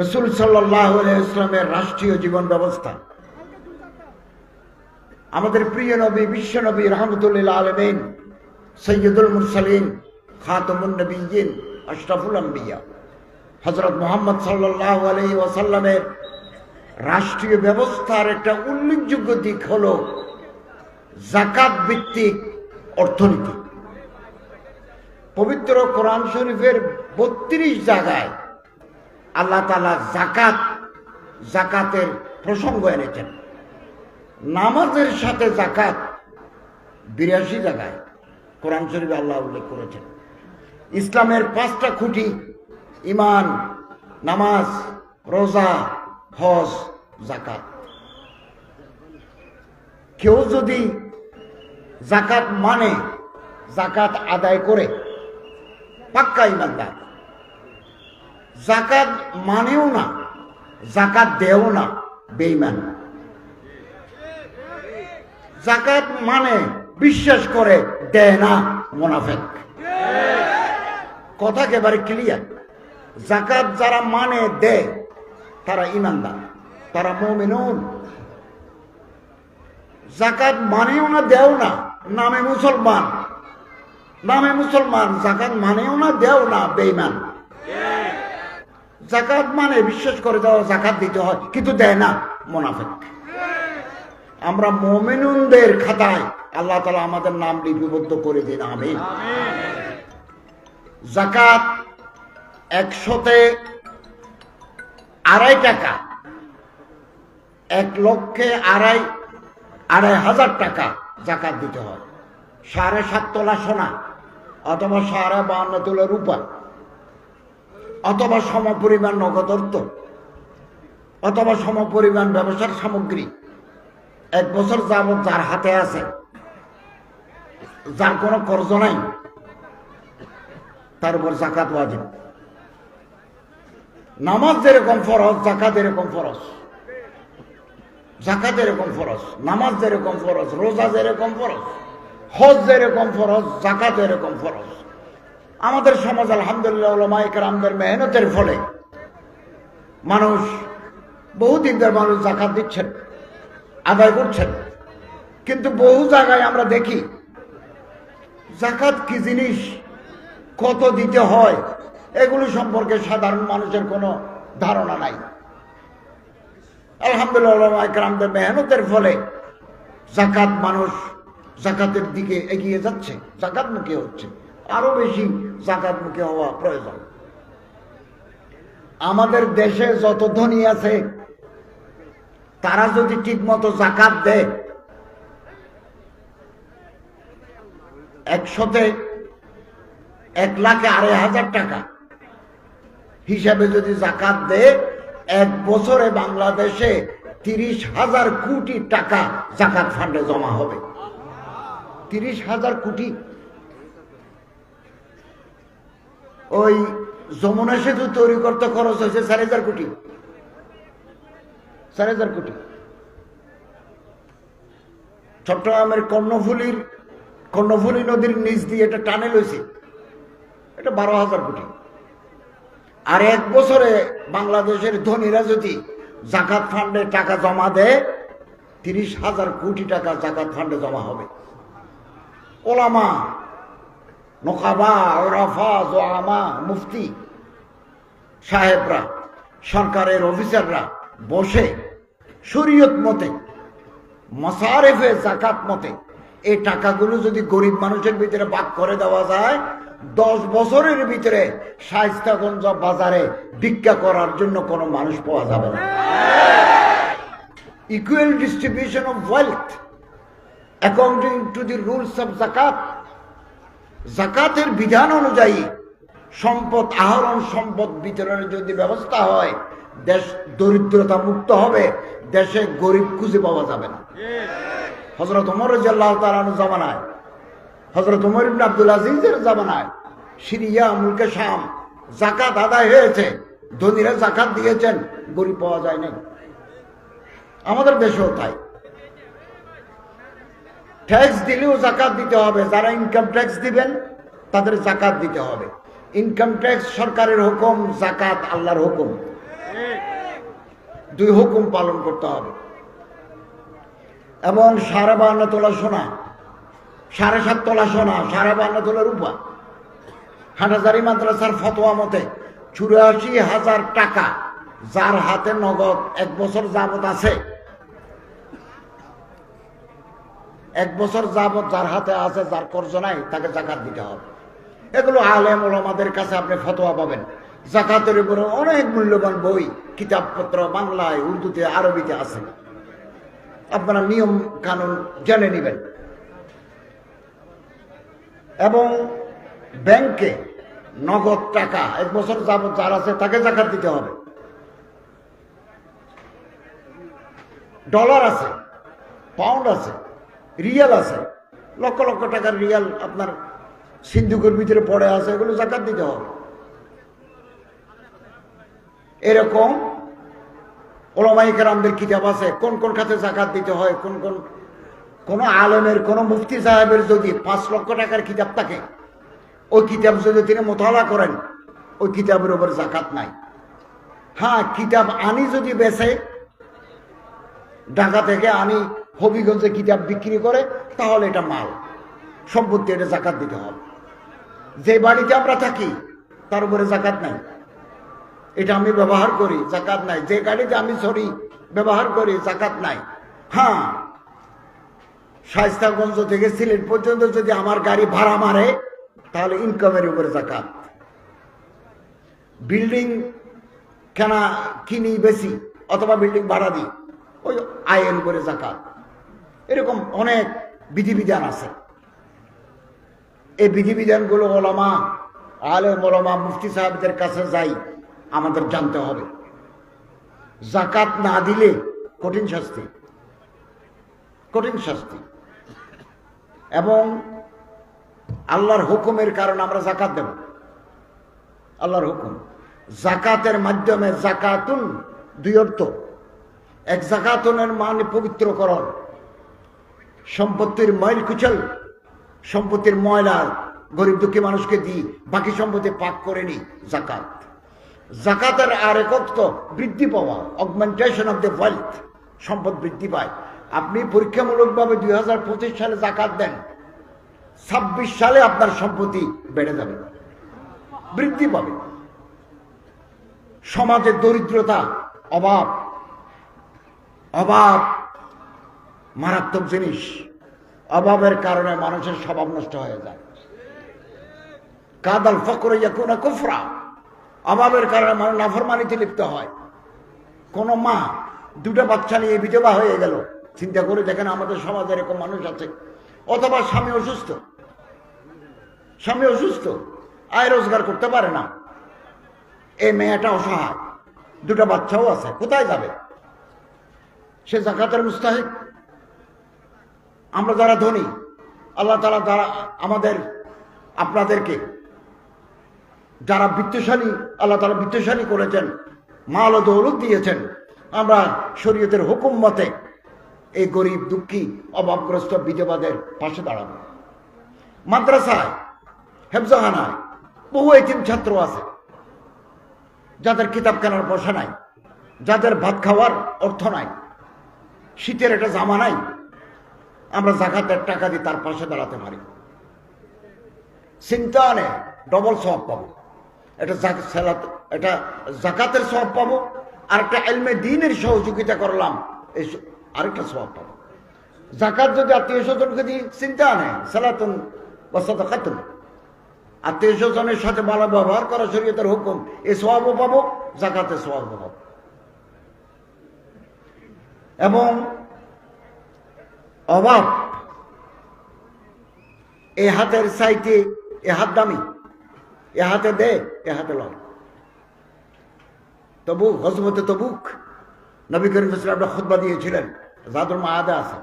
রাসূল সাল্লাল্লাহু আলাইহি ওয়াসাল্লামের রাষ্ট্রীয় জীবন ব্যবস্থা, আমাদের প্রিয় নবী, বিশ্ব নবী, রাহমাতুল লিল আলামিন, সৈয়দুল মুরসালিন, খাতামুন নবিয়্যিন, আশরাফুল আম্বিয়া হযরত মুহাম্মদ সাল্লাল্লাহু আলাইহি ওয়াসাল্লামের রাষ্ট্রীয় ব্যবস্থার একটা উল্লেখযোগ্য দিক হলো যাকাত ভিত্তিক অর্থনীতি। পবিত্র কোরআন শরীফের 32 জায়গায় আল্লাহ তাআলা যাকাতের প্রসঙ্গ এনেছেন। নামাজের সাথে যাকাত 82 জায়গায় কোরআন শরীফে আল্লাহ উল্লেখ করেছেন। ইসলামের 5টা খুঁটি, ঈমান, নামাজ, রোজা, হজ, যাকাত। কেউ যদি যাকাত মানে, যাকাত আদায় করে, পাক্কা ঈমানদার। যাকাত মানেও না, যাকাত দেও না, বেঈমান। যাকাত মানে বিশ্বাস করে, দেয় না, মুনাফিক। কথা একেবারে ক্লিয়ার। যাকাত যারা মানে, দেয়, তারা ঈমানদার, তারা মুমিনুন। যাকাত মানেও না, দেও না, নামে মুসলমান, যাকাত মানেও না, দেও না, বেঈমান। যাকাত মানে বিশ্বাস করে দাও, যাকাত দিতে হয়, কিন্তু দেয় না, মুনাফিক। আমরা মুমিনুনদের খাতায় আল্লাহ তাআলা আমাদের নাম লিপিবদ্ধ করে দিন, আমিন। যাকাত 100-তে 2.5 টাকা, 1 লক্ষে 2.5 টাকা যাকাত দিতে হয়। 7.5 তোলা সোনা অথবা 52 তোলা রূপা অথবা সমপরিমাণ নগদ অর্থ অথবা সমপরিমাণ ব্যবসার সামগ্রী 1 বছর যাবত যার হাতে আছে, যার কোনো কর্জ নাই, তার উপর যাকাত ওয়াজিব। নামাজ যেরকম ফরজ, যাকাত এরকম ফরজ। যাকাত এরকম ফরজ, নামাজ যেরকম ফরজ, রোজা যেরকম ফরজ, হজ যেরকম ফরজ, যাকাত এরকম ফরজ। আমাদের সমাজ আলহামদুলিল্লাহ উলামায়ে কেরামদের মেহনতের ফলে মানুষ, বহুদিন ধরে মানুষ যাকাত দিচ্ছেন, আদায় করছেন। কিন্তু বহু জায়গায় আমরা দেখি যাকাত কি জিনিস, কত দিতে হয়, এগুলো সম্পর্কে সাধারণ মানুষের কোনো ধারণা নাই। আলহামদুলিল্লাহ উলামায়ে কেরামদের মেহনতের ফলে যাকাত, মানুষ যাকাতের দিকে এগিয়ে যাচ্ছে, যাকাতমুখী হচ্ছে। আরো বেশি যাকাতমুখী হওয়া প্রয়োজন। আমাদের দেশে যত ধনী আছে তারা যদি ঠিক মতো যাকাত দেয়, 100-তে 1,02,500 টাকা হিসাবে যদি যাকাত দেয়, 1 বছরে বাংলাদেশে 30,000 কোটি টাকা যাকাত ফান্ডে জমা হবে। 30,000 কোটি। ওই যমুনা সেতু তৈরি করতে খরচ হয়েছে 4,000 কোটি। 4,000 কোটি। চট্টগ্রামের কর্ণফুলী নদীর নিচ দিয়ে এটা টানেল হয়েছে, এটা 12,000 কোটি। আর 1 বছরে বাংলাদেশের ধনীরা যদি যাকাত ফান্ডে টাকা জমা দেয়, 30,000 কোটি টাকা যাকাত ফান্ডে জমা হবে। ওলামা, নোকাবা, ওরাফা, জোয়ামা, মুফতি সাহেবরা, সরকারের অফিসাররা বসে শরীয়ত মতে, মাসারেফে যাকাত মতে এই টাকাগুলো যদি গরিব মানুষের ভিতরে ভাগ করে দেওয়া যায়, 10 বছরের ভিতরে শায়েস্তাগঞ্জ বাজারে ভিক্ষা করার জন্য কোনো মানুষ পাওয়া যাবে না। Equal distribution of wealth according to the rules of যাকাত। যাকাতের বিধান অনুযায়ী সম্পদ আহরণ, সম্পদ বিতরণের যদি ব্যবস্থা হয়, দেশ দরিদ্রতা মুক্ত হবে, দেশে গরিব খুঁজে পাওয়া যাবে না। হযরত ওমর রাদিয়াল্লাহু তাআলা আনহু জামানায়, হযরত ওমর ইবনে আব্দুল আজিজের জামানায় সিরিয়া, মুলকে শাম যাকাত আদায় হয়েছে, ধনীরা যাকাত দিয়েছেন, গরিব পাওয়া যায় না। আমাদের দেশেও তাই। ট্যাক্স দিলেও যাকাত দিতে হবে। যারা ইনকাম ট্যাক্স দিবেন তাদের যাকাত দিতে হবে। ইনকাম ট্যাক্স সরকারের হুকুম, যাকাত আল্লাহর হুকুম। দুই হুকুম পালন করতে হবে। এবং 52.5 তোলা সোনা, 7.5 তোলা সোনা, 52.5 তোলা রূপা। হাটহাজারী মাদ্রাসার ফতোয়া মতে 84,000 টাকা যার হাতে নগদ 1 বছর যাবত আছে, 1 বছর যাবত যার হাতে আছে, যার কর্জ নাই, তাকে জাকাত দিতে হবে। এগুলো আলেম ওলামাদের কাছে আপনি ফতোয়া পাবেন। জাকাতের উপরে অনেক মূল্যবান বই, কিতাবপত্র বাংলায়, উর্দুতে, আরবিতে আছে। আপনারা নিয়ম কানুন জেনে নেবেন। এবং ব্যাংকে নগদ টাকা 1 বছর যাবত যার আছে তাকে জাকাত দিতে হবে। ডলার আছে, পাউন্ড আছে, রিয়াল আছে, লক্ষ লক্ষ টাকার রিয়াল আপনার সিন্ধুকের ভিতরে পড়ে আছে, এগুলো জাকাত দিতে হবে। এরকম ওলামায়ে কেরামদের কিতাব আছে কোন কোন খাতে জাকাত দিতে হয়, কোন আলেমের, কোন মুফতি সাহেবের যদি 5 লক্ষ টাকার কিতাব থাকে, ওই কিতাব যদি তিনি মোতালা করেন, ওই কিতাবের উপর জাকাত নাই। হ্যাঁ, কিতাব আনি যদি বেচে, ঢাকা থেকে আনি হবিগঞ্জে কিতাব বিক্রি করে, তাহলে এটা মাল সম্পত্তি, এটা জাকাত দিতে হবে। যে বাড়িতে আমরা থাকি তার উপরে জাকাত নাই, এটা আমি ব্যবহার করি, জাকাত নাই। যে গাড়িতে আমি চড়ি, ব্যবহার করি, জাকাত নাই। হ্যাঁ, শায়েস্তাগঞ্জ থেকে সিলেট পর্যন্ত যদি আমার গাড়ি ভাড়া মারে, তাহলে ইনকামের উপরে জাকাত। বিল্ডিং কিনি বেশি, অথবা বিল্ডিং ভাড়া দিই, ওই আয়ের উপরে জাকাত। এরকম অনেক বিধিবিধান আছে। এই বিধিবিধানগুলো ওলামা, আলেম ওলামা, মুফতি সাহেবদের কাছে যাই, আমাদের জানতে হবে। জাকাত না দিলে কঠিন শাস্তি, কঠিন শাস্তি। এবং আল্লাহর হুকুমের কারণে আমরা জাকাত দেব, আল্লাহর হুকুম। জাকাতের মাধ্যমে, জাকাতুন 2 অর্থ। এক, জাকাতুনের মানে পবিত্রকরণ, সম্পত্তির ময়ল কুচল, সম্পত্তির ময়লা গরিব দুঃখী মানুষকে দিই, বাকি সম্পত্তি পাক করে নি, জাকাত। জাকাতের আরেক অর্থ বৃদ্ধি পাওয়া, অগমেন্টেশন অফ দ্য ওয়েলথ, সম্পদ বৃদ্ধি পায়। আপনি পরীক্ষামূলকভাবে 2025 সালে জাকাত দেন, 26 সালে আপনার সম্পত্তি বেড়ে যাবে, বৃদ্ধি পাবে। সমাজে দরিদ্রতা, অভাব, অভাব মারাত্মক জিনিস। অভাবের কারণে মানুষের স্বভাব নষ্ট হয়ে যায়। কাদাল ফকরে ইয়াকুনা কুফরা, অভাবের কারণে মানুষ নাফরমানিতে লিপ্ত হয়। কোন মা 2টা বাচ্চা নিয়ে বিধবা হয়ে গেল, চিন্তা করে দেখেন আমাদের সমাজে এরকম মানুষ আছে। অথবা স্বামী অসুস্থ, স্বামী অসুস্থ, আয় রোজগার করতে পারে না, এই মেয়েটা অসহায়, 2টা বাচ্চাও আছে, কোথায় যাবে? সে জাকাতের মুস্তাহিক। আমরা যারা ধনী, আল্লাহ তাআলা যারা আমাদের, আপনাদেরকে যারা বিত্তশালী, আল্লাহ তাআলা বিত্তশালী করেছেন, মাল ও দৌলত দিয়েছেন, আমরা শরীয়তের হুকুম মতে এই গরিব দুঃখী অভাবগ্রস্ত বিধবাদের পাশে দাঁড়াবো। মাদ্রাসায়, হেফজখানায় বহু এতিম ছাত্র আছে, যাদের কিতাব কেনার পয়সা নাই, যাদের ভাত খাওয়ার অর্থ নাই, শীতের একটা জামা নাই, আমরা জাকাতের টাকা দিয়ে তার পাশে দাঁড়াতে পারি। চিন্তা আনে ডবল সওয়াব পাবো। এটা জাকাতের সওয়াব পাবো, আর একটা ইলমে দ্বীনের সহযোগিতা করলাম, এই আরেকটা সওয়াব পাবো। জাকাত যদি আত্মীয় স্বজনকে দিই, চিন্তা আনে সালাতুন ওয়া সাদাকাতুন, আত্মীয় স্বজনের সাথে ভালো ব্যবহার করা শরীয়তের হুকুম, এই সওয়াবও পাবো, জাকাতের সওয়াবও পাবো। এবং অভাব, এ হাতের চাইতে এ হাত দামি, এ হাতে দে, এ হাতে লয়। তবুক, গজওয়াতে তবুক নবী করিম সাল্লাল্লাহু আলাইহি ওয়াসাল্লাম খুতবা দিয়েছিলেন, যাদুল মাআদা আছে,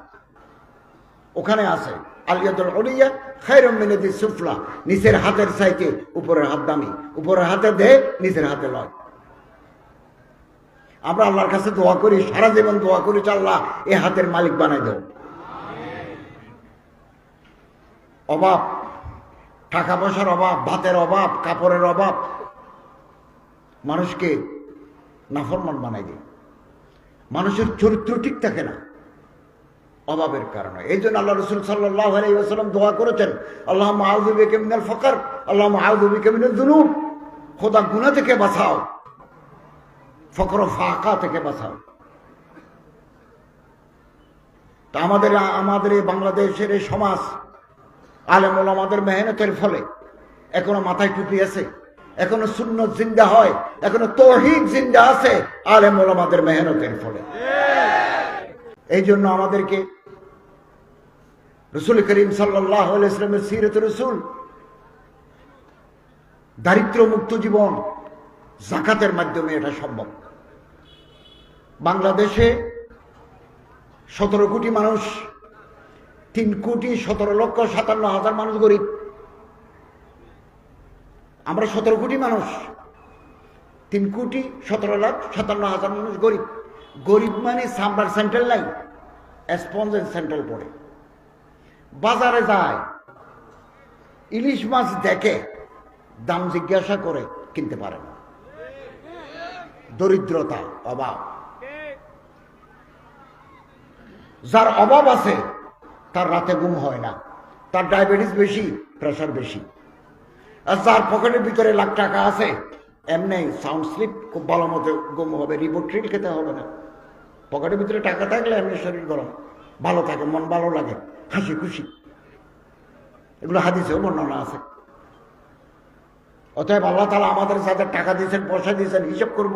ওখানে আছে আলিয়াতুল উলিয়া খায়রুম মিন ইয়াদিস সুফলা, নিচের হাতের চাইতে উপরের হাত দামি, উপরের হাতে দে, নিচের হাতে লয়। আমরা আল্লাহর কাছে দোয়া করি, সারা জীবন দোয়া করি, আল্লাহ এ হাতের মালিক বানাই দাও। অভাব, টাকা পয়সার অভাব, ভাতের অভাব, কাপড়ের অভাব মানুষকে নাফরমান বানাই দেয়। মানুষের চরিত্র ঠিক থাকে না অভাবের কারণে। এই জন্য আল্লাহ রসুল সাল্লাল্লাহু আলাইহি ওয়াসাল্লাম দোয়া করেছেন, আল্লাহুম্মা আউযু বিকা মিনাল ফাকর, আল্লাহুম্মা আউযু বিকা মিনাজ যুনুব। খোদা গুনাহ থেকে বাঁচাও, ফকর ও ফাকা থেকে বাঁচাও। তা আমাদের এই বাংলাদেশের এই সমাজ আলেম ওলামাদের মেহনতের ফলে এখনো মাথায় টুপি আছে, এখনো সুন্নাত জিন্দা হয়, এখনো তাওহীদ জিন্দা আছে আলেম ওলামাদের মেহনতের ফলে। এই জন্য আমাদেরকে রাসূল করিম সাল্লাল্লাহু আলাইহি ওয়াসাল্লামের সিরাত রাসূল, দারিদ্র মুক্ত জীবন যাকাতের মাধ্যমে এটা সম্ভব। বাংলাদেশে 17 কোটি মানুষ, 3,17,57,000 মানুষ গরিব। আমরা 17 কোটি মানুষ, 3,17,57,000 মানুষ গরিব। গরিব মানে সাম্বার সেন্ট্রাল নাই, স্পঞ্জের সেন্ট্রাল পড়ে। বাজারে যায়, ইলিশ মাছ দেখে, দাম জিজ্ঞাসা করে কিনতে পারে না। দরিদ্রতা, অভাব। যার অভাব আছে তার রাতে ঘুম হয় না, তার ডায়াবেটিস বেশি, প্রেশার বেশি। আর যার পকেটের ভিতরে লাখ টাকা আছে, এমনি সাউন্ড স্লিপ, খুব ভালো মতো ঘুম হবে, রিবোট্রিল খেতে হবে না। পকেটের ভিতরে টাকা থাকলে এমনি শরীর গরম, ভালো থাকে, মন ভালো লাগে, হাসি খুশি। এগুলো হাদিসেও বর্ণনা আছে। অতএব আল্লাহ তাআলা আমাদের যাদের টাকা দিয়েছেন, পয়সা দিয়েছেন, হিসাব করব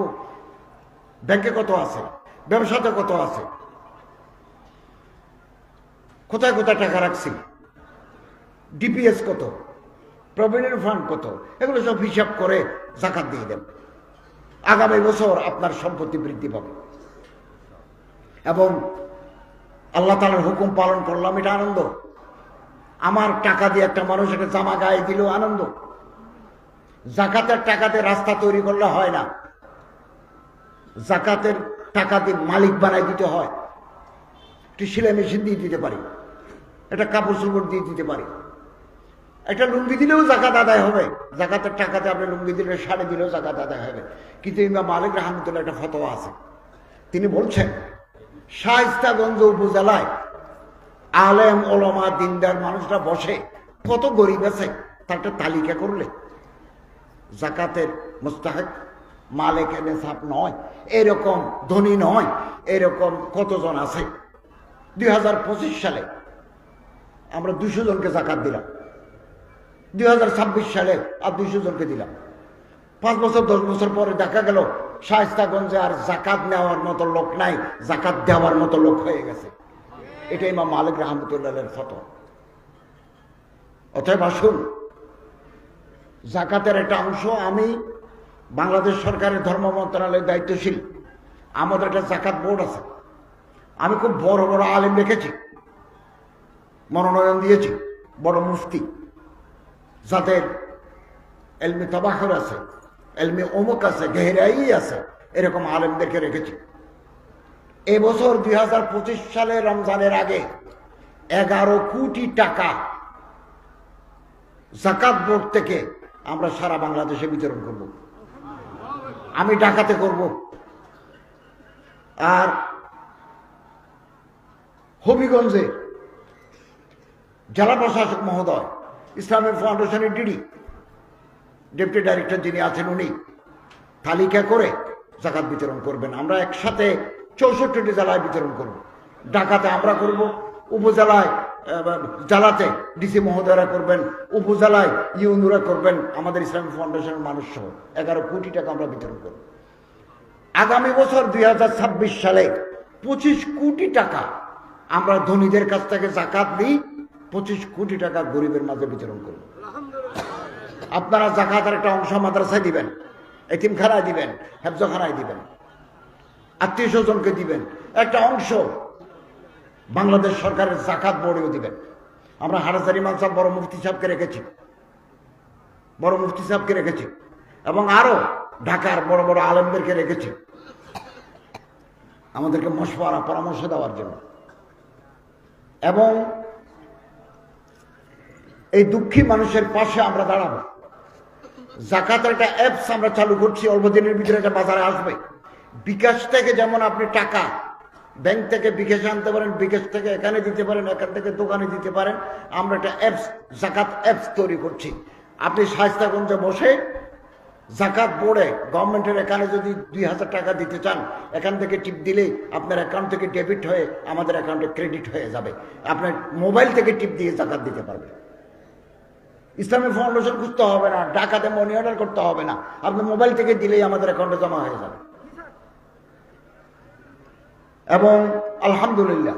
ব্যাংকে কত আছে, ব্যবসাতে কত আছে, কোথায় কোথায় টাকা রাখছি, ডিপিএস কত, প্রভিডেন্ট ফান্ড কত, এগুলো সব হিসাব করে যাকাত দিয়ে দেন। আগামী বছর আপনার সম্পত্তি বৃদ্ধি পাবে। এবং আল্লাহ তাআলার হুকুম পালন করলাম, এটা আনন্দ। আমার টাকা দিয়ে একটা মানুষ একটা জামা গায়ে দিল, আনন্দ। যাকাতের টাকাতে রাস্তা তৈরি করলে হয় না, যাকাতের টাকা দিয়ে মালিক বানাই দিতে হয়। একটি সেলাই মেশিন দিয়ে দিতে পারি, একটা কাপড় চোপড় দিয়ে দিতে পারি, একটা লুঙ্গি দিলেও যাকাত আদায় হবে। যাকাতের টাকাতে আপনি লুঙ্গি দিলে, শাড়ি দিলেও যাকাত আদায় হবে। কিন্তু ইমাম মালিক রাহমাতুল্লাহ একটা ফতোয়া আছে, তিনি বলছেন শায়েস্তাগঞ্জ উপজেলায় আলেম ওলামা দিনদার মানুষরা বসে, কত গরিব আছে তার একটা তালিকা করলে যাকাতের মুস্তাহিক, মালিক নিসাব নয়, এরকম ধনী নয়, এরকম কতজন আছে। 2025 সালে আমরা 200 জনকে যাকাত দিলাম, 2026 সালে আর 200 জনকে দিলাম। 5 বছর 10 বছর পরে দেখা গেল শায়েস্তাগঞ্জে আর যাকাত নেওয়ার মতো লোক নাই, যাকাত দেওয়ার মতো লোক হয়ে গেছে। এটা ইমাম মালিক রাহমাতুল্লাহের ফতোয়া। অতএব আসুন, যাকাতের একটা অংশ, আমি বাংলাদেশ সরকারের ধর্ম মন্ত্রণালয়ের দায়িত্বশীল, আমাদের একটা যাকাত বোর্ড আছে। আমি খুব বড় বড় আলেম রেখেছি, মনোনয়ন দিয়েছি, বড় মুফতি, যাদের এলমি তাবাখুর আছে, এলমি অমুক আছে, গেহরাই আছে, এরকম আলেমদেরকে রেখেছি। এবছর 2025 সালে রমজানের আগে 11 কোটি টাকা যাকাত বোর্ড থেকে আমরা সারা বাংলাদেশে বিতরণ করব। আমি ঢাকাতে করব, আর হবিগঞ্জে জেলা প্রশাসক মহোদয়, ইসলামিক ফাউন্ডেশনের ডেপুটি ডাইরেক্টর যিনি আছেন, উনি তালিকা করে যাকাত বিতরণ করবেন। আমরা একসাথে 64টি জেলায় বিতরণ করব। ঢাকাতে আমরা করব, উপজেলায় জেলাতে ডিসি মহোদয়রা করবেন, উপজেলায় ইউনুরা করবেন, আমাদের ইসলামিক ফাউন্ডেশনের মানুষ সহ 11 কোটি টাকা আমরা বিতরণ করব। আগামী বছর 2026 সালে 25 কোটি টাকা আমরা ধনীদের কাছ থেকে যাকাত নিই, 25 কোটি টাকা গরিবের মাঝে বিতরণ করব। আপনারা যাকাতের একটা অংশ মাদ্রাসায় দিবেন, এতিমখানায় দিবেন, হেফজখানায় দিবেন, আত্মীয় স্বজনকে দিবেন, একটা অংশ বাংলাদেশ সরকারের যাকাত বোর্ডেও দিবেন। আমরা হাটাজারি ইমাম সাহেব বড় মুফতি সাহেবকে রেখেছি, এবং আরো ঢাকার বড় বড় আলেমদেরকে রেখেছি আমাদেরকে মশওয়ারা, পরামর্শ দেওয়ার জন্য। এবং এই দুঃখী মানুষের পাশে আমরা দাঁড়াবো। যাকাতের একটা অ্যাপস আমরা চালু করছি, অল্প দিনের ভিতরে একটা বাজারে আসবে। বিকাশ থেকে যেমন আপনি টাকা ব্যাংক থেকে বিকাশে আনতে পারেন, বিকাশ থেকে এখানে দিতে পারেন, এখান থেকে দোকানে দিতে পারেন। আমরা একটা অ্যাপস, জাকাত অ্যাপস তৈরি করছি। আপনি শায়েস্তাগঞ্জে বসে জাকাত বোর্ডে গভর্নমেন্টের এখানে যদি 2000 টাকা দিতে চান, এখান থেকে টিপ দিলেই আপনার অ্যাকাউন্ট থেকে ডেবিট হয়ে আমাদের অ্যাকাউন্টে ক্রেডিট হয়ে যাবে। আপনার মোবাইল থেকে টিপ দিয়ে জাকাত দিতে পারবেন। ইসলামী ফাউন্ডেশন খুঁজতে হবে না, ঢাকাতে মানি অর্ডার করতে হবে না, আপনি মোবাইল থেকে দিলেই আমাদের অ্যাকাউন্টে জমা হয়ে যাবে। এবং আলহামদুলিল্লাহ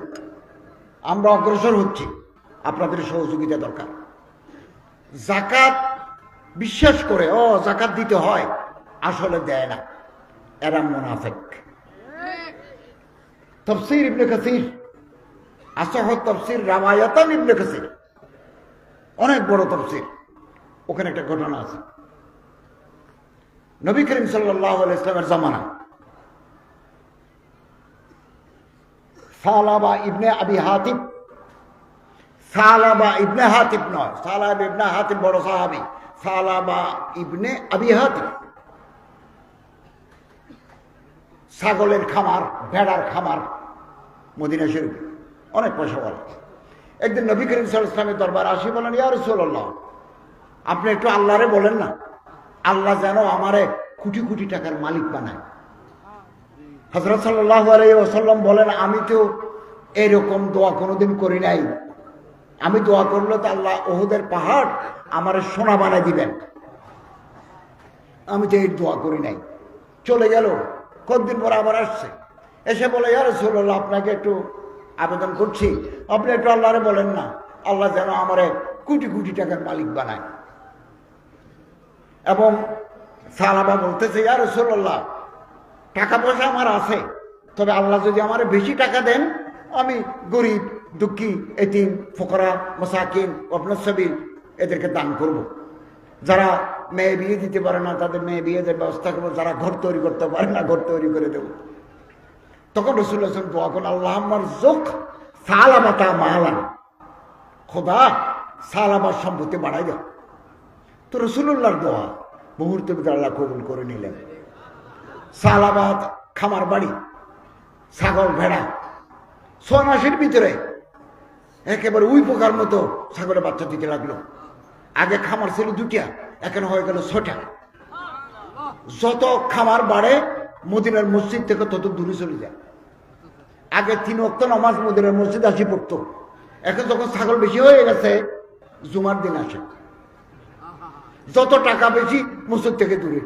আমরা অগ্রসর হচ্ছি, আপনাদের সহযোগিতা দরকার। জাকাত বিশ্বাস করে জাকাত দিতে হয়, আসলে দেয় না, এরা মুনাফিক। তাফসীর ইবনে কাসির, আসহ তাফসীর রাওয়ায়াতান ইবনে কাসির, অনেক বড় তাফসীর, ওখানে একটা ঘটনা আছে। নবী করিম সাল্লাল্লাহু আলাইহি ওয়াসাল্লামের জামানা সালাবা ইবনে আবি হাতিব, সালাবা ইবনে হাতিব নয়, সালাবা ইবনে হাতিব বড় সাহাবী, সালাবা ইবনে আবি হাতিব ছাগলের খামার, ভেড়ার খামার মদিনা শরীফ, অনেক পয়সাওয়ালা। একদিন নবী করিম সাল্লাল্লাহু আলাইহি ওয়াসাল্লামের দরবার আসি, বলেন ইয়া রাসূলুল্লাহ, আপনি একটু আল্লাহরে বলেন না, আল্লাহ যেন আমারে কোটি কোটি টাকার মালিক বানায়। হযরত সাল্লাল্লাহু আলাইহি ওয়াসাল্লাম বলেন, আমি তো এরকম দোয়া কোনোদিন করি নাই, আমি দোয়া করলে তো আল্লাহ উহুদের পাহাড় আমারে সোনা বানায় দিবেন, আমি তো এই দোয়া করি নাই। চলে গেল, কতদিন পর আবার আসছে, এসে বলে ইয়া রাসূলুল্লাহ, আপনাকে একটু আবেদন করছি, আপনি একটু আল্লাহরে বলেন না, আল্লাহ যেন আমারে কোটি কোটি টাকার মালিক বানায়। এবং সাহাবা বলতেছে, ইয়া রাসূলুল্লাহ, টাকা পয়সা আমার আছে, তবে আল্লাহ যদি আমারে বেশি টাকা দেন, আমি গরিব, দুঃখী, এতিম, ফকরা, মাসাকিন, ওয়াবনাস সাবিল এদেরকে দান করব। যারা মেয়ে বিয়ে দিতে পারে না তাদের মেয়ে বিয়ে দেওয়ার ব্যবস্থা করবো, যারা ঘর তৈরি করতে পারে না ঘর তৈরি করে দেব। তখন রাসূলুল্লাহ সাল্লাল্লাহু আলাইহি ওয়াসাল্লাম দোয়া করেন, আল্লাহুম্মা রযুক সালাবাতা মালান, খোদা সালাবার সম্পত্তি বাড়াই দাও। তো রাসূলুল্লাহর দোয়া মুহূর্তের ভিতরে আল্লাহ কবুল করে নিলেন। সালাবাত খামার বাড়ি, ছাগল ভেড়া, 6 মাসের ভিতরে একেবারে উই পোকার মতো ছাগলের বাচ্চা দিতে লাগলো। আগে খামার ছিল 2টা, এখন হয়ে গেল 6টা। যত খামার বাড়ে মদিনার মসজিদ থেকে তত দূরে চলে যায়। আগে 3 ওয়াক্ত নামাজ মদিনার মসজিদ আসি পড়তো, এখন যখন ছাগল বেশি হয়ে গেছে জুমার দিন আসে। যত টাকা বেশি মসজিদ থেকে দূরে।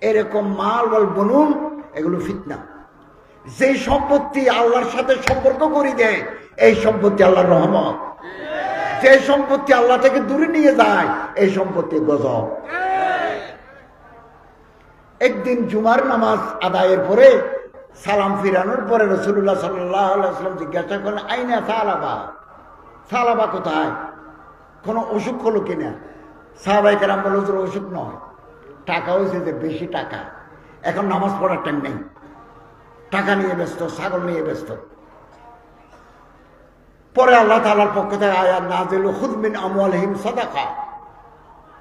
এরকম মাল বল বনুন, এগুলো ফিতনা। যে সম্পত্তি আল্লাহর সাথে সম্পর্ক করে দেয়, এই সম্পত্তি আল্লাহর রহমত। যে সম্পত্তি আল্লাহ থেকে দূরে নিয়ে যায়, এই সম্পত্তি গজব। একদিন জুমার নামাজ আদায়ের পরে সালাম ফিরানোর পরে রাসূলুল্লাহ সাল্লাল্লাহু আলাইহি ওয়াসাল্লাম জিজ্ঞাসা করলেন, আইনা সালাবা, সালাবা কোথায়, কোনো অসুখ হলো কিনা? সাহাবায়ে কেরাম বলল, হুজুর অসুখ নয়, টাকা হয়েছে যে বেশি টাকা, এখন নামাজ পড়ার টাইম নেই, টাকা নিয়ে ব্যস্ত, ছাগল নিয়ে ব্যস্ত। পরে আল্লাহ তাআলার পক্ষ থেকে আয়াত নাযিল, খুয মিন আমওয়ালিহিম সাদাকা।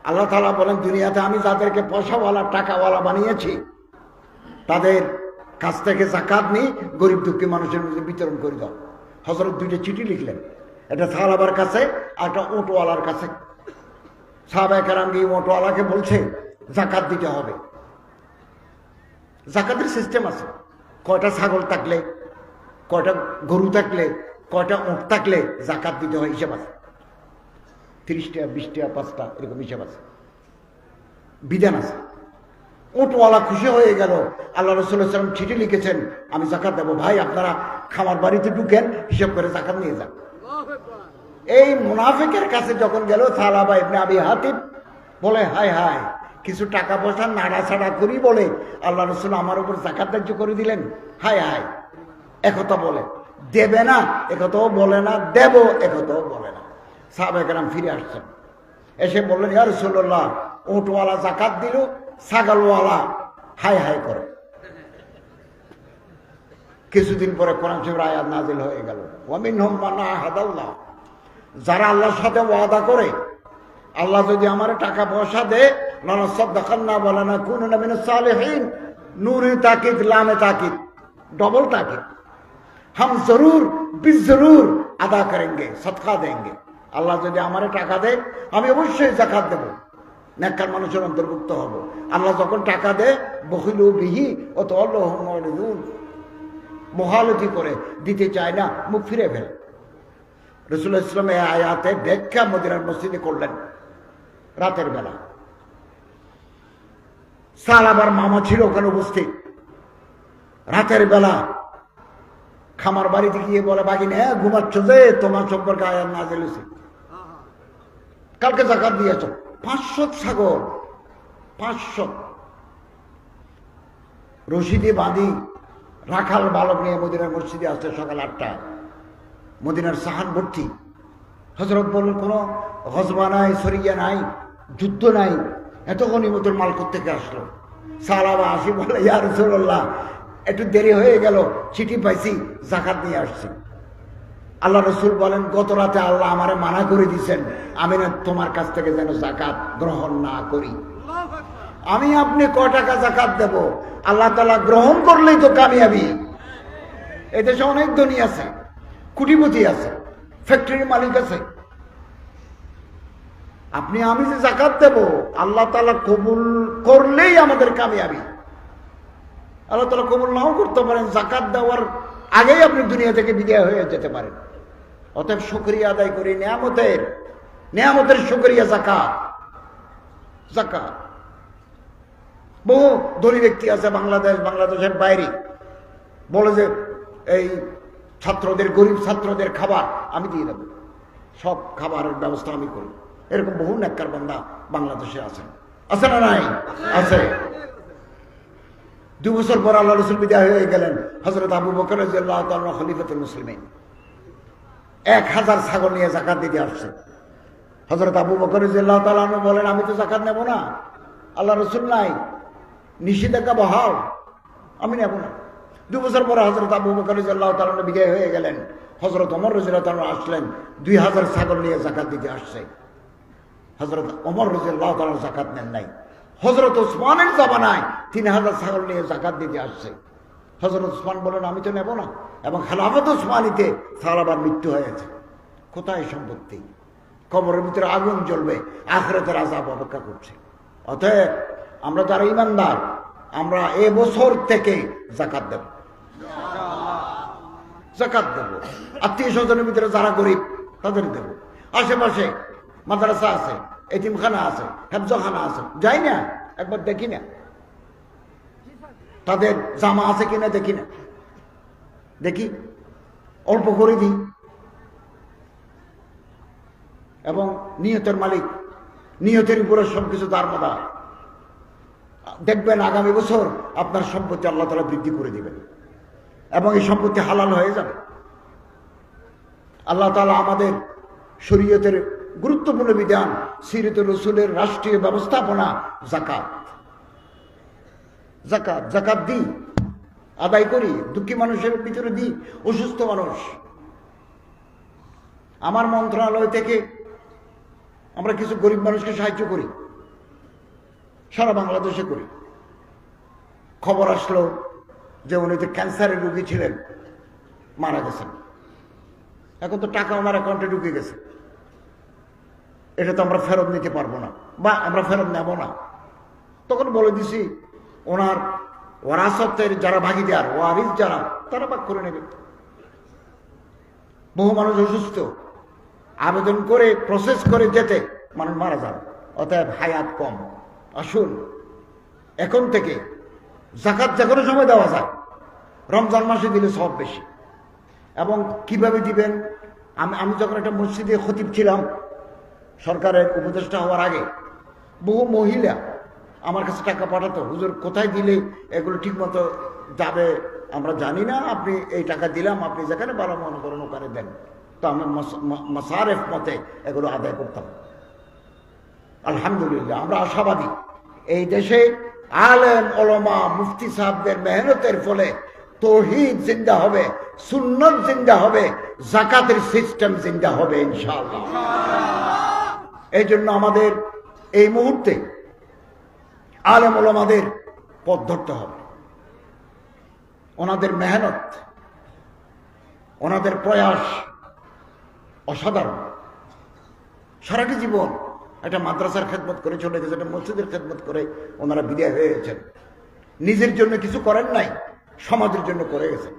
আল্লাহ তাআলা বলেন, দুনিয়াতে আমি যাদেরকে পয়সাওয়ালা টাকাওয়ালা বানিয়েছি তাদের কাছ থেকে যাকাত নিয়ে গরিব দুঃখী মানুষের মধ্যে বিতরণ করে দাও। হযরত 2টা চিঠি লিখলেন, একটা সাহাবার কাছে আর একটা ওটওয়ালার কাছে। সাহাবায়ে কেরাম গিয়ে ওটওয়ালাকে বলছে যাকাত দিতে হবে। যাকাতের সিস্টেম আছে, কয়টা ছাগল থাকলে, কয়টা গরু থাকলে, কয়টা উট থাকলে যাকাত দিতে হয় হিসাব আছে। 30টা 20টা 5টা এরকম হিসাব আছে, বিধান আছে। উটওয়ালা খুশি হয়ে গেল, আল্লাহ রাসূলুল্লাহ সাল্লাল্লাহু আলাইহি ওয়াসাল্লাম চিঠি লিখেছেন আমি যাকাত দেবো, ভাই আপনারা খামার বাড়িতে ঢুকেন, হিসাব করে যাকাত নিয়ে যান। এই মুনাফিকের কাছে যখন গেল সালাবা ইবনে আবি হাতিব, বলে হায় হায়, কিছু টাকা পয়সা নাড়াছাড়া করি বলে আল্লাহ রাসূল আমার উপর যাকাত ধার্য করে দিলেন, হায় হায়। একথা বলে, দেবে না একথাও বলে না, দেব একথাও বলে না। সাহাবায়ে কেরাম ফিরে আসছেন, এসে বললেন, ইয়া রাসূলুল্লাহ, উটওয়ালা যাকাত দিল, ছাগলওয়ালা হায় হায় করে। কিছুদিন পরে কোরআন শরীফের আয়াত নাযিল হয়ে গেল, ওয়া মিনহুম মান আহাদাল্লাহ, যারা আল্লাহর সাথে ওয়াদা করে, আল্লাহ যদি আমার টাকা পয়সা দেয়, লানাসাদদাকান্না ওয়া লানাকুনান্না মিনাস সালিহিন। নূরে তাকিদ, লামে তাকিদ, ডবল তাকিদ। हम जरूर बिजरूर अदा करेंगे, सदका देंगे। আল্লাহ যদি আমারে টাকা দেয় আমি অবশ্যই যাকাত দেব, নেককার মানুষের অন্তর্ভুক্ত হব। আল্লাহ যখন টাকা দেয় বখিলু বিহি ওয়াতাল্লাহুম মুরিদুন, মহালতি করে দিতে চায় না, মুখ ফিরে ফেলে। রাসূলুল্লাহ সাল্লাল্লাহু আলাইহি ওয়াসাল্লাম এই আয়াতে ব্যাখ্যা মদিনার মসজিদে করলেন রাতের বেলা। সাহাবার মামা ছিল ওখানে উপস্থিত। রাতের বেলা খামার বাড়িতে গিয়ে বলে, বাগিন হ্যাঁ ঘুমাচ্ছ যে, তোমার সম্পর্কে আয়াত নাযিল হয়েছে, কালকে যাকাত দিয়েছ 500 ছাগল, 500 রশিদে বাঁধি রাখাল বালক নিয়ে মদিনার মসজিদে আসছে সকাল 8টায়। মদিনার সাহান ভর্তি। হযরত বললেন কোনো গজবা নাই, সরিয়া নাই, যুদ্ধ নাই, এত গনিমতের মাল কোত্থেকে আসলো? সাহাবা আসি বলে, ইয়া রাসূলুল্লাহ একটু দেরি হয়ে গেল, চিঠি পাইছি, যাকাত নিয়ে আসছি। আল্লাহ রসুল বলেন, গত রাতে আল্লাহ আমারে মানা করে দিয়েছেন আমি না তোমার কাছ থেকে যেন যাকাত গ্রহণ না করি। আমি আপনি ক টাকা যাকাত দেব? আল্লাহ তাআলা গ্রহণ করলেই তো কামিয়াবি। এদেশে অনেক ধনী আছে, কোটিপতি আছে, ফ্যাক্টরির মালিক আছে। আপনি আমি যে যাকাত দেব আল্লাহ তাআলা কবুল করলেই আমাদের কামিয়াবি। আল্লাহ তাআলা কবুল নাও করতে পারেন, যাকাত দেওয়ার আগেই আপনি দুনিয়া থেকে বিদায় হয়ে যেতে পারেন। অতএব শুকরিয়া আদায় করি নেয়ামতের শুকরিয়া যাকাত। যাকাত বহু ধনী ব্যক্তি আছে বাংলাদেশের বাইরে, বলে যে এই ছাত্রদের, গরিব ছাত্রদের খাবার আমি দিয়ে দেব, সব খাবারের ব্যবস্থা আমি করি। এরকম বহু নেককার বান্দা বাংলাদেশে আছেন, আছে না নাই? আছে। 2 বছর পর আল্লাহ রাসূল বিদায় হয়ে গেলেন। হযরত আবু বকর রাদিয়াল্লাহু তাআলা খলিফাতুল মুসলিমিন 1000 ছাগল নিয়ে যাকাত দিতে আসছে। হযরত আবু বকর রাদিয়াল্লাহু তাআলা বলেন, আমি তো যাকাত নেব না, আল্লাহ রাসূল নাই, নিষেধাজ্ঞা বহাল, আমি নেব না। 2 বছর পরে হযরত আবু বকর রাদিয়াল্লাহু তাআলা বিদায় হয়ে গেলেন। হযরত ওমর রাদিয়াল্লাহু তাআলা আসলেন, 2000 ছাগল নিয়ে যাকাত দিতে আসছে। হযরত ওমর রাদিয়াল্লাহু তাআলা যাকাত নেন নাই। হযরত ওসমানের জামানায় 3000 ছাগল নিয়ে যাকাত দিতে আসছে। হযরত ওসমান বলেন, আমি তো নেব না। এবং খেলাফত ওসমানীতে সাহাবার মৃত্যু হয়েছে। কোথায় সম্পত্তি? কবরের ভিতরে আগুন জ্বলবে, আখিরাতের আযাব অপেক্ষা করছে। অতএব আমরা যারা ঈমানদার, আমরা এ বছর থেকে যাকাত দেব, যাকাত দেব। আত্মীয় স্বজনের ভিতরে যারা গরিব তাদের দেব। আশেপাশে মাদ্রাসা আছে, এতিমখানা আছে, হেফজখানা আছে, যাই না একবার দেখি না, তাদের জামা আছে কিনা দেখি না, দেখি অল্প করে দিই। এবং নিয়তের মালিক, নিয়তের উপরে সবকিছু দারমদার। দেখবেন আগামী বছর আপনার সম্পত্তি আল্লাহ তাআলা বৃদ্ধি করে দিবেন এবং এই সম্পত্তি হালাল হয়ে যাবে। আল্লাহ তাআলা আমাদের শরীয়তের গুরুত্বপূর্ণ বিধান, সিরাতুর রাসূলের রাষ্ট্রীয় ব্যবস্থাপনা যাকাত। যাকাত যাকাত দিই, আদায় করি, দুঃখী মানুষের ভিতরে দিই, অসুস্থ মানুষ। আমার মন্ত্রণালয় থেকে আমরা কিছু গরিব মানুষকে সাহায্য করি, সারা বাংলাদেশে করি। খবর আসলো যে উনি তো ক্যান্সারের রোগী ছিলেন, মারা গেছেন। এখন তো টাকা আমার অ্যাকাউন্টে ঢুকে গেছে, এটা তো আমরা ফেরত নিতে পারবো না, বা আমরা ফেরত নেব না। তখন বলে দিছি ওনার ওয়ারাসতের যারা ভাগিদার, ওয়ারিস যারা, তারা ভাগ করে নেবে। বহু মানুষ অসুস্থ, আবেদন করে প্রসেস করে যেতে মানুষ মারা যান। অতএব হায়াত কম। আসুন এখন থেকে যাকাত যে কোনো সময় দেওয়া যায়, রমজান মাসে দিলে সব বেশি। এবং কিভাবে দিবেন, আমি যখন একটা মসজিদে খতিব ছিলাম সরকারের উপদেষ্টা হওয়ার আগে, বহু মহিলা আমার কাছে টাকা পাঠাতো, হুজুর কোথায় দিলে এগুলো ঠিক মতো যাবে আমরা জানি না, আপনি এই টাকা দিলাম, আপনি যেখানে ভালো মনে করেন ওখানে দেন। তো আমি মাসারেফ মতে এগুলো আদায় করতাম। আলহামদুলিল্লাহ আমরা আশাবাদী, এই দেশে আলেম ওলামা মুফতি সাহেবদের মেহনতের ফলে তৌহিদ জিন্দা হবে, সুন্নত জিন্দা হবে, যাকাতের সিস্টেম জিন্দা হবে ইনশাআল্লাহ। এই জন্য আমাদের এই মুহূর্তে আলেম ওলামাদের পথ ধরতে হবে। ওনাদের মেহনত, ওনাদের প্রয়াস অসাধারণ। সারাটি জীবন একটা মাদ্রাসার খেদমত করে চলে গেছে, একটা মসজিদের খেদমত করে ওনারা বিদায় হয়ে গেছেন। নিজের জন্য কিছু করেন নাই, সমাজের জন্য করে গেছেন।